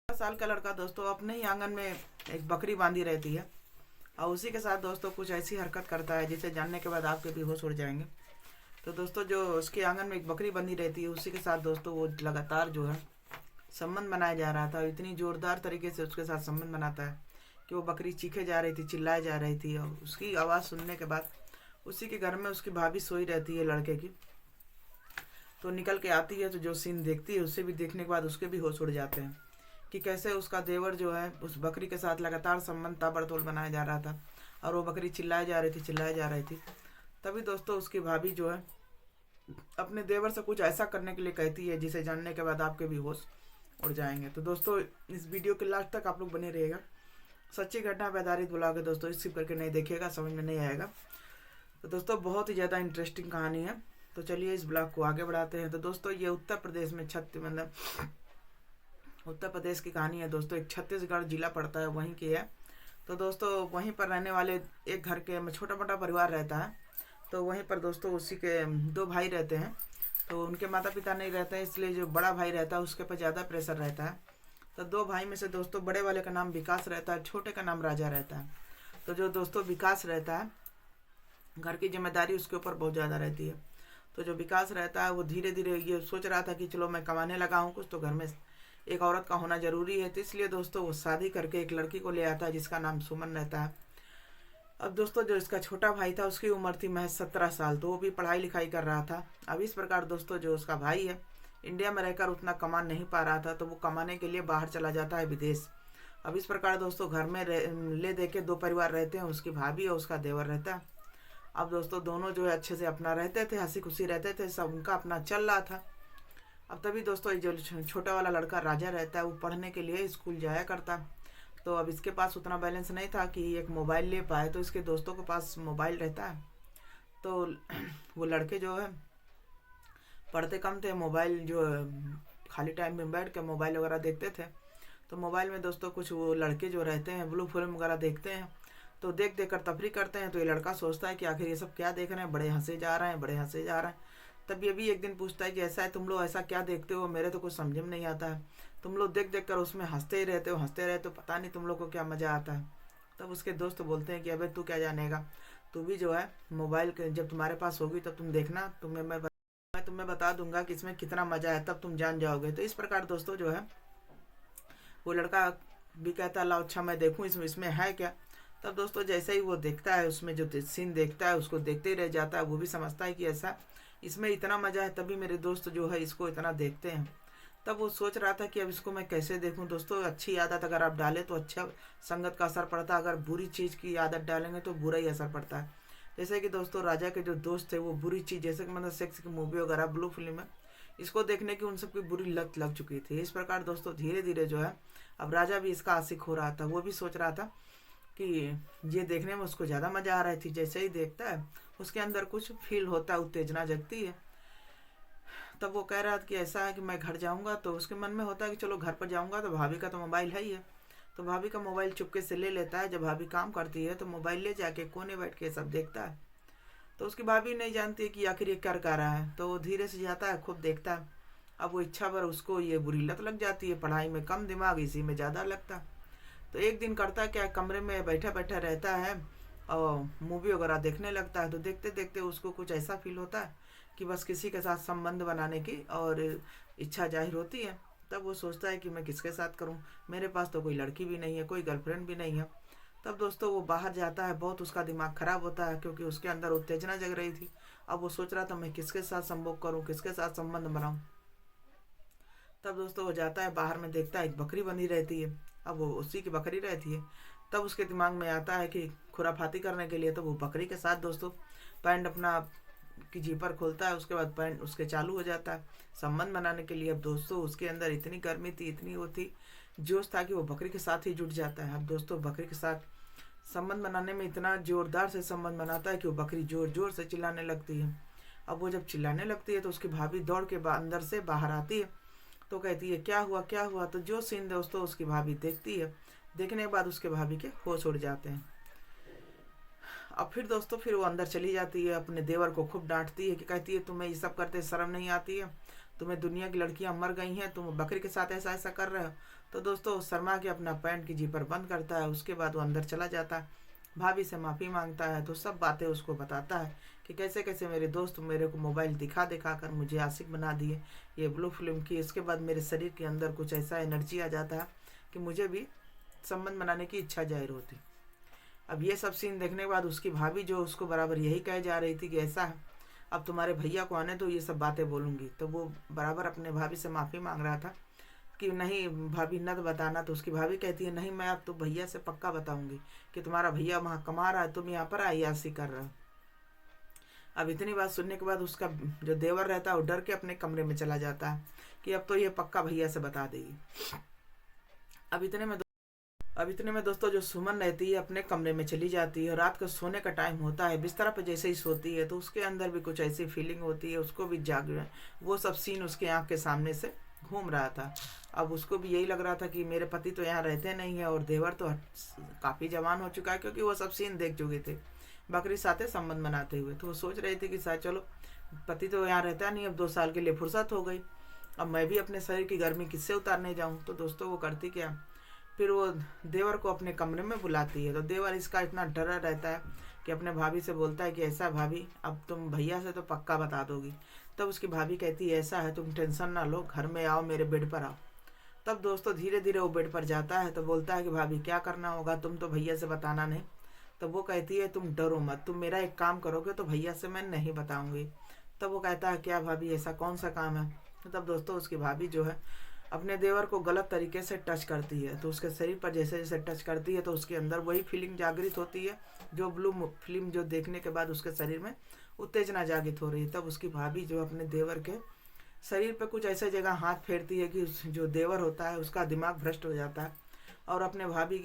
साल का लड़का दोस्तों अपने ही आंगन में एक बकरी बांधी रहती है और उसी के साथ दोस्तों कुछ ऐसी हरकत करता है जिसे जानने के बाद आपके भी होश उड़ जाएंगे। तो दोस्तों जो उसके आंगन में एक बकरी बंधी रहती है उसी के साथ दोस्तों वो लगातार जो है संबंध बनाया जा रहा था। इतनी जोरदार तरीके से उसके साथ संबंध बनाता है कि वो बकरी चीखे जा रही थी, चिल्लाए जा रही थी और उसकी आवाज़ सुनने के बाद उसी के घर में उसकी भाभी सोई रहती है लड़के की। तो निकल के आती है तो जो सीन देखती है उससे भी देखने के बाद उसके भी होश उड़ जाते हैं कि कैसे उसका देवर जो है उस बकरी के साथ लगातार संबंध ताबड़तोड़ बनाया जा रहा था और वो बकरी चिल्लाए जा रही थी, चिल्लाए जा रही थी। तभी दोस्तों उसकी भाभी जो है अपने देवर से कुछ ऐसा करने के लिए कहती है जिसे जानने के बाद आपके भी होश उड़ जाएंगे। तो दोस्तों इस वीडियो के लास्ट तक आप लोग बने रहिएगा। सच्ची घटना पे आधारित ब्लॉग है दोस्तों, स्किप करके नहीं देखिएगा, समझ में नहीं आएगा। तो दोस्तों बहुत ही ज़्यादा इंटरेस्टिंग कहानी है। तो चलिए इस ब्लॉग को आगे बढ़ाते हैं। तो दोस्तों ये उत्तर प्रदेश में उत्तर प्रदेश की कहानी है दोस्तों। एक छत्तीसगढ़ जिला पड़ता है, वहीं की है। तो दोस्तों वहीं पर रहने वाले एक घर के में छोटा मोटा परिवार रहता है। तो वहीं पर दोस्तों उसी के दो भाई रहते हैं। तो उनके माता पिता नहीं रहते हैं, इसलिए जो बड़ा भाई रहता है उसके पर ज़्यादा प्रेशर रहता है। तो दो भाई में से दोस्तों बड़े वाले का नाम विकास रहता है, छोटे का नाम राजा रहता है। तो जो दोस्तों विकास रहता है घर की जिम्मेदारी उसके ऊपर बहुत ज़्यादा रहती है। तो जो विकास रहता है वो धीरे धीरे ये सोच रहा था कि चलो मैं कमाने लगा हूँ कुछ, तो घर में एक औरत का होना ज़रूरी है। तो इसलिए दोस्तों वो शादी करके एक लड़की को ले आता है जिसका नाम सुमन रहता है। अब दोस्तों जो इसका छोटा भाई था उसकी उम्र थी महज 17 साल, तो वो भी पढ़ाई लिखाई कर रहा था। अब इस प्रकार दोस्तों जो उसका भाई है इंडिया में रहकर उतना कमा नहीं पा रहा था, तो वो कमाने के लिए बाहर चला जाता है विदेश। अब इस प्रकार दोस्तों घर में ले दे के दो परिवार रहते हैं, उसकी भाभी और उसका देवर रहता है। अब दोस्तों दोनों जो है अच्छे से अपना रहते थे, हंसी खुशी रहते थे, सब उनका अपना चल रहा था। अब तभी दोस्तों ये जो छोटा वाला लड़का राजा रहता है वो पढ़ने के लिए स्कूल जाया करता। तो अब इसके पास उतना बैलेंस नहीं था कि एक मोबाइल ले पाए, तो इसके दोस्तों के पास मोबाइल रहता है। तो वो लड़के जो है पढ़ते कम थे, मोबाइल जो है खाली टाइम में बैठ के मोबाइल वगैरह देखते थे। तो मोबाइल में दोस्तों कुछ वो लड़के जो रहते हैं ब्लू फिल्म वगैरह देखते हैं, तो देख देख कर तफरी करते हैं। तो ये लड़का सोचता है कि आखिर ये सब क्या देख रहे हैं, बड़े हंसे जा रहे हैं, बड़े हंसे जा रहे हैं। तब ये भी एक दिन पूछता है कि ऐसा है तुम लोग ऐसा क्या देखते हो, मेरे तो कुछ समझ में नहीं आता है, तुम लोग देख देख कर उसमें हंसते ही रहते हो, हंसते रहते हो, पता नहीं तुम लोग को क्या मज़ा आता है। तब उसके दोस्त बोलते हैं कि अबे तू क्या जानेगा, तू भी जो है मोबाइल जब तुम्हारे पास होगी तब तुम देखना, मैं तुम्हें बता दूंगा कि इसमें कितना मज़ा है, तब तुम जान जाओगे। तो इस प्रकार दोस्तों जो है वो लड़का भी कहता है लाओ अच्छा मैं देखूँ इसमें इसमें है क्या। तब दोस्तों जैसे ही वो देखता है उसमें जो सीन देखता है उसको देखते ही रह जाता है। वो भी समझता है कि ऐसा इसमें इतना मज़ा है, तभी मेरे दोस्त जो है इसको इतना देखते हैं। तब वो सोच रहा था कि अब इसको मैं कैसे देखूं। दोस्तों अच्छी आदत अगर आप डालें तो अच्छा संगत का असर पड़ता है, अगर बुरी चीज़ की आदत डालेंगे तो बुरा ही असर पड़ता है। जैसे कि दोस्तों राजा के जो दोस्त थे वो बुरी चीज़ जैसे कि मतलब सेक्स की मूवी वगैरह ब्लू फिल्म है, इसको देखने की उन सबकी बुरी लत लग चुकी थी। इस प्रकार दोस्तों धीरे धीरे जो है अब राजा भी इसका आशिक हो रहा था। वो भी सोच रहा था कि ये देखने में उसको ज़्यादा मज़ा आ रही थी। जैसे ही देखता है उसके अंदर कुछ फील होता है, उत्तेजना जगती है। तब वो कह रहा था कि ऐसा है कि मैं घर जाऊंगा, तो उसके मन में होता है कि चलो घर पर जाऊंगा तो भाभी का तो मोबाइल है ही है। तो भाभी का मोबाइल चुपके से ले लेता है। जब भाभी काम करती है तो मोबाइल ले जाके कोने बैठ के सब देखता है। तो उसकी भाभी नहीं जानती कि आखिर ये कर रहा है, तो वो धीरे से जाता है, खूब देखता है। अब वो इच्छा पर उसको ये बुरी लत लग जाती है, पढ़ाई में कम दिमाग इसी में ज़्यादा लगता। तो एक दिन करता क्या, कमरे में बैठा बैठा रहता है और मूवी वगैरह देखने लगता है। तो देखते देखते उसको कुछ ऐसा फील होता है कि बस किसी के साथ संबंध बनाने की और इच्छा जाहिर होती है। तब वो सोचता है कि मैं किसके साथ करूं, मेरे पास तो कोई लड़की भी नहीं है, कोई गर्लफ्रेंड भी नहीं है। तब दोस्तों वो बाहर जाता है, बहुत उसका दिमाग खराब होता है क्योंकि उसके अंदर उत्तेजना जग रही थी। अब वो सोच रहा था मैं किसके साथ संभोग करूं, किसके साथ संबंध बनाऊं। तब दोस्तों वो जाता है बाहर में, देखता है एक बकरी बंधी रहती है। अब वो उसी की बकरी रहती है। तब उसके दिमाग में आता है कि खुराफाती करने के लिए तो वो बकरी के साथ दोस्तों पैंट अपना की जीपर खोलता है, उसके बाद पैंट उसके चालू हो जाता है संबंध बनाने के लिए। अब दोस्तों उसके अंदर इतनी गर्मी थी, इतनी वो थी जोश था कि वो बकरी के साथ ही जुट जाता है। अब दोस्तों बकरी के साथ संबंध बनाने में इतना जोरदार से संबंध बनाता है कि वो बकरी जोर जोर से चिल्लाने लगती है। अब वो जब चिल्लाने लगती है तो उसकी भाभी दौड़ के अंदर से बाहर आती है। तो कहती है क्या हुआ क्या हुआ। तो जो सीन दोस्तों उसकी भाभी देखती है, देखने के बाद उसके भाभी के होश उड़ जाते हैं। अब फिर दोस्तों फिर वो अंदर चली जाती है, अपने देवर को खूब डांटती है कि कहती है तुम्हें ये सब करते शर्म नहीं आती है, तुम्हें दुनिया की लड़कियां मर गई हैं, तुम बकरी के साथ ऐसा ऐसा कर रहे हो। तो दोस्तों शर्मा के अपना पैंट की जीपर बंद करता है। उसके बाद वो अंदर चला जाता है, भाभी से माफ़ी मांगता है, तो सब बातें उसको बताता है कि कैसे कैसे मेरे दोस्त मेरे को मोबाइल दिखा दिखा कर मुझे आशिक बना दिए ये ब्लू फिल्म की। इसके बाद मेरे शरीर के अंदर कुछ ऐसा एनर्जी आ जाता है कि मुझे भी संबंध बनाने की इच्छा जाहिर होती। अब ये सब सीन देखने के बाद उसकी भाभी जो उसको बराबर यही कहे जा रही थी कि ऐसा है, अब तुम्हारे भैया को आने तो ये सब बातें बोलूँगी। तो वो बराबर अपने भाभी से माफ़ी मांग रहा था कि नहीं भाभी न तो बताना। तो उसकी भाभी कहती है नहीं मैं अब तो भैया से पक्का बताऊंगी कि तुम्हारा भैया वहाँ कमा रहा है, तुम यहाँ पर अय्याशी कर रहे हो। अब इतनी बात सुनने के बाद उसका जो देवर रहता है वो डर के अपने कमरे में चला जाता है कि अब तो ये पक्का भैया से बता देगी। अब इतने में दोस्तों जो सुमन रहती है अपने कमरे में चली जाती है। रात को सोने का टाइम होता है, बिस्तर पर जैसे ही सोती है तो उसके अंदर भी कुछ ऐसी फीलिंग होती है, उसको भी जाग वो सब सीन उसके आँख के सामने से घूम रहा था। अब उसको भी यही लग रहा था कि मेरे पति तो यहाँ रहते नहीं है और देवर तो काफ़ी जवान हो चुका है, क्योंकि वो सब सीन देख चुके थे बकरी साथे संबंध बनाते हुए। तो वो सोच रहे थे कि शायद चलो पति तो यहाँ रहता नहीं, अब 2 साल के लिए फुर्सत हो गई, अब मैं भी अपने शरीर की गर्मी किससे उतारने जाऊँ। तो दोस्तों वो करती क्या, फिर वो देवर को अपने कमरे में बुलाती है। तो देवर इसका इतना डरा रहता है कि अपने भाभी से बोलता है कि ऐसा भाभी अब तुम भैया से तो पक्का बता दोगी। तब उसकी भाभी कहती है ऐसा है तुम टेंशन ना लो, घर में आओ, मेरे बेड पर आओ। तब दोस्तों धीरे धीरे वो बेड पर जाता है। तो बोलता है कि भाभी क्या करना होगा, तुम तो भैया से बताना नहीं। तब वो कहती है तुम डरो मत, तुम मेरा एक काम करोगे तो भैया से मैं नहीं बताऊंगी। तब वो कहता है क्या भाभी ऐसा कौन सा काम है। तब दोस्तों उसकी भाभी जो है अपने देवर को गलत तरीके से टच करती है। तो उसके शरीर पर जैसे जैसे टच करती है तो उसके अंदर वही फीलिंग जागृत होती है जो ब्लू फिल्म जो देखने के बाद उसके शरीर में उत्तेजना जागृत हो रही है। तब उसकी भाभी जो अपने देवर के शरीर पर कुछ ऐसे जगह हाथ फेरती है कि जो देवर होता है उसका दिमाग भ्रष्ट हो जाता है और अपने भाभी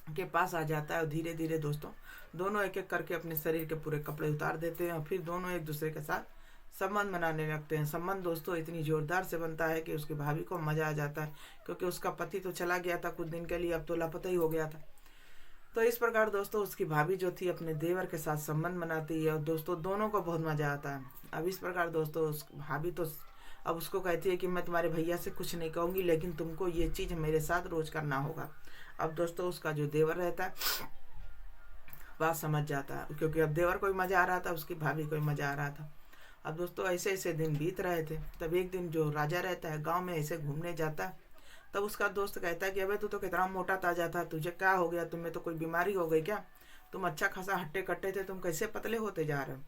के पास आ जाता है। और धीरे धीरे दोस्तों दोनों एक एक करके अपने शरीर के पूरे कपड़े उतार देते हैं और फिर दोनों एक दूसरे के साथ संबंध बनाने लगते हैं। संबंध दोस्तों इतनी जोरदार से बनता है कि उसकी भाभी को मज़ा आ जाता है, क्योंकि उसका पति तो चला गया था कुछ दिन के लिए, अब तो लापता ही हो गया था। तो इस प्रकार दोस्तों उसकी भाभी जो थी अपने देवर के साथ संबंध बनाती है और दोस्तों दोनों को बहुत मज़ा आता है। अब इस प्रकार दोस्तों उस भाभी तो अब उसको कहती है कि मैं तुम्हारे भैया से कुछ नहीं कहूँगी, लेकिन तुमको ये चीज़ मेरे साथ रोज़ करना होगा। अब दोस्तों उसका जो देवर रहता है बात समझ जाता है, क्योंकि अब देवर को भी मज़ा आ रहा था, उसकी भाभी को भी मज़ा आ रहा था। अब दोस्तों ऐसे ऐसे दिन बीत रहे थे। तब एक दिन जो राजा रहता है गांव में ऐसे घूमने जाता है। तब उसका दोस्त कहता है कि अबे तू तो कितना मोटा ताजा था, तुझे क्या हो गया, तुम्हें तो कोई बीमारी हो गई क्या, तुम अच्छा खासा हट्टे कट्टे थे, तुम कैसे पतले होते जा रहे हो।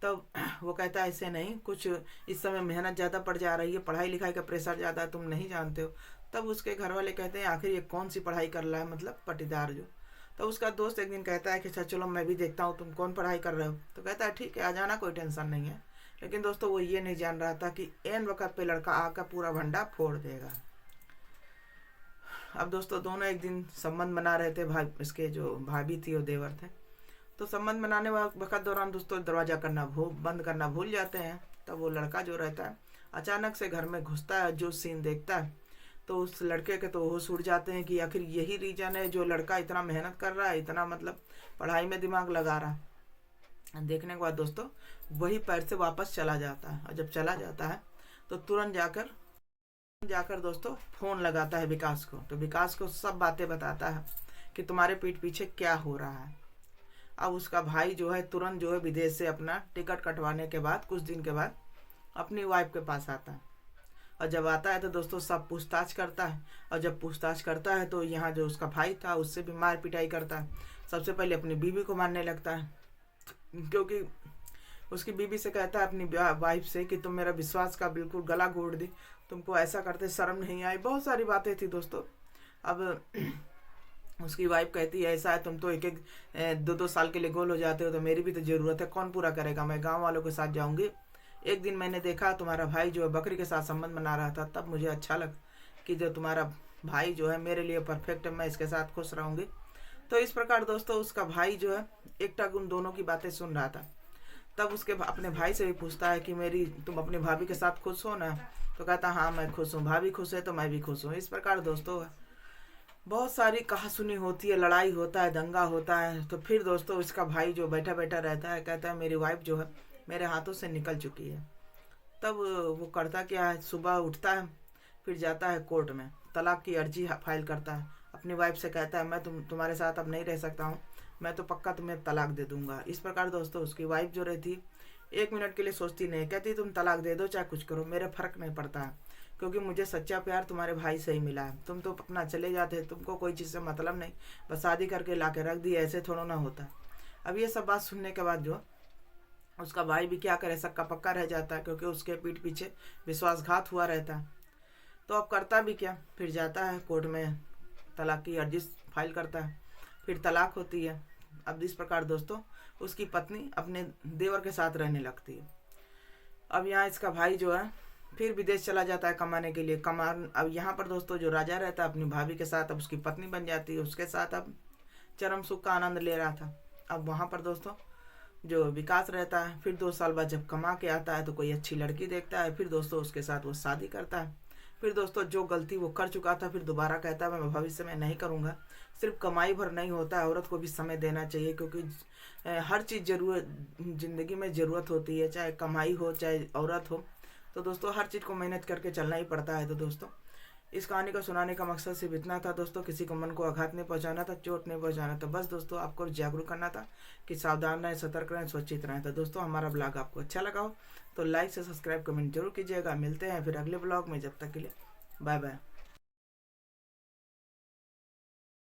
तब वो कहता है ऐसे नहीं, कुछ इस समय मेहनत ज़्यादा पड़ जा रही है, पढ़ाई लिखाई का प्रेशर ज़्यादा है, तुम नहीं जानते हो। तब उसके घर वाले कहते हैं आखिर ये कौन सी पढ़ाई कर रहा है, मतलब पटीदार जो। तो उसका दोस्त एक दिन कहता है कि अच्छा चलो मैं भी देखता हूँ तुम कौन पढ़ाई कर रहे हो। तो कहता है ठीक है आ जाना, कोई टेंशन नहीं है। लेकिन दोस्तों वो ये नहीं जान रहा था कि एन वक्त पे लड़का आकर पूरा भंडा फोड़ देगा। अब दोस्तों दोनों एक दिन संबंध बना रहे थे, इसके जो भाभी थी और देवर थे। तो संबंध बनाने वक्त दौरान दोस्तों दरवाज़ा बंद करना भूल जाते हैं। तब वो लड़का जो रहता है अचानक से घर में घुसता है, जो सीन देखता है तो उस लड़के के तो होश उड़ जाते हैं कि आखिर यही रीजन है जो लड़का इतना मेहनत कर रहा है, इतना मतलब पढ़ाई में दिमाग लगा रहा है। देखने के बाद दोस्तों वही पैर से वापस चला जाता है और जब चला जाता है तो तुरंत जाकर दोस्तों फ़ोन लगाता है विकास को। तो विकास को सब बातें बताता है कि तुम्हारे पीठ पीछे क्या हो रहा है। अब उसका भाई जो है तुरंत जो है विदेश से अपना टिकट कटवाने के बाद कुछ दिन के बाद अपनी वाइफ के पास आता है। और जब आता है तो दोस्तों सब पूछताछ करता है। और जब पूछताछ करता है तो यहाँ जो उसका भाई था उससे भी मार पिटाई करता है। सबसे पहले अपनी बीवी को मारने लगता है, क्योंकि उसकी बीवी से कहता है अपनी वाइफ से कि तुम मेरा विश्वास का बिल्कुल गला घोट दी, तुमको ऐसा करते शर्म नहीं आई। बहुत सारी बातें थी दोस्तों। अब उसकी वाइफ कहती है ऐसा है तुम तो एक 2 साल के लिए गोल हो जाते हो, तो मेरी भी तो ज़रूरत है, कौन पूरा करेगा, मैं गांव वालों के साथ जाऊंगी। एक दिन मैंने देखा तुम्हारा भाई जो है बकरी के साथ संबंध बना रहा था, तब मुझे अच्छा लगा कि जो तुम्हारा भाई जो है मेरे लिए परफेक्ट है, मैं इसके साथ खुश रहूँगी। तो इस प्रकार दोस्तों उसका भाई जो है एकटक उन दोनों की बातें सुन रहा था। तब उसके अपने भाई से भी पूछता है कि तुम अपनी भाभी के साथ खुश हो ना। तो कहता हाँ मैं खुश हूँ, भाभी खुश है तो मैं भी खुश हूँ। इस प्रकार दोस्तों बहुत सारी कहासुनी होती है, लड़ाई होता है, दंगा होता है। तो फिर दोस्तों इसका भाई जो बैठा बैठा रहता है कहता है मेरी वाइफ जो है मेरे हाथों से निकल चुकी है। तब वो करता क्या है, सुबह उठता है, फिर जाता है कोर्ट में, तलाक की अर्जी फाइल करता है। अपनी वाइफ से कहता है मैं तुम्हारे साथ अब नहीं रह सकता हूँ, मैं तो पक्का तुम्हें तलाक दे दूंगा। इस प्रकार दोस्तों उसकी वाइफ जो रहती 1 मिनट के लिए सोचती नहीं, कहती तुम तलाक दे दो चाहे कुछ करो, मेरे फर्क नहीं पड़ता है, क्योंकि मुझे सच्चा प्यार तुम्हारे भाई से ही मिला है। तुम तो अपना चले जाते, तुमको कोई चीज़ से मतलब नहीं, बस शादी करके ला के रख दी, ऐसे थोड़ा ना होता। अब ये सब बात सुनने के बाद जो उसका भाई भी क्या करे, सक्का पक्का रह जाता है, क्योंकि उसके पीठ पीछे विश्वासघात हुआ रहता है। तो अब करता भी क्या, फिर जाता है कोर्ट में, तलाक की अर्जी फाइल करता है, फिर तलाक होती है। अब इस प्रकार दोस्तों उसकी पत्नी अपने देवर के साथ रहने लगती है। अब यहाँ इसका भाई जो है फिर विदेश चला जाता है कमाने के लिए। अब यहाँ पर दोस्तों जो राजा रहता है अपनी भाभी के साथ अब उसकी पत्नी बन जाती है, उसके साथ अब चरम सुख का आनंद ले रहा था। अब वहाँ पर दोस्तों जो विकास रहता है, फिर 2 साल बाद जब कमा के आता है तो कोई अच्छी लड़की देखता है, फिर दोस्तों उसके साथ वो शादी करता है। फिर दोस्तों जो गलती वो कर चुका था फिर दोबारा कहता है मैं भविष्य में नहीं करूँगा। सिर्फ कमाई भर नहीं होता है, औरत को भी समय देना चाहिए, क्योंकि हर चीज़ ज़िंदगी में ज़रूरत होती है, चाहे कमाई हो चाहे औरत हो। तो दोस्तों हर चीज़ को मेहनत करके चलना ही पड़ता है। तो दोस्तों इस कहानी को सुनाने का मकसद सिर्फ इतना था दोस्तों, किसी को मन को आघात नहीं पहुंचाना था, चोट नहीं पहुंचाना था, बस दोस्तों आपको जागरूक करना था कि सावधान रहें, सतर्क रहें, सुरक्षित रहें। तो दोस्तों हमारा ब्लॉग आपको अच्छा लगा हो तो लाइक से सब्सक्राइब कमेंट जरूर कीजिएगा। मिलते हैं फिर अगले ब्लॉग में, जब तक के लिए बाय बाय।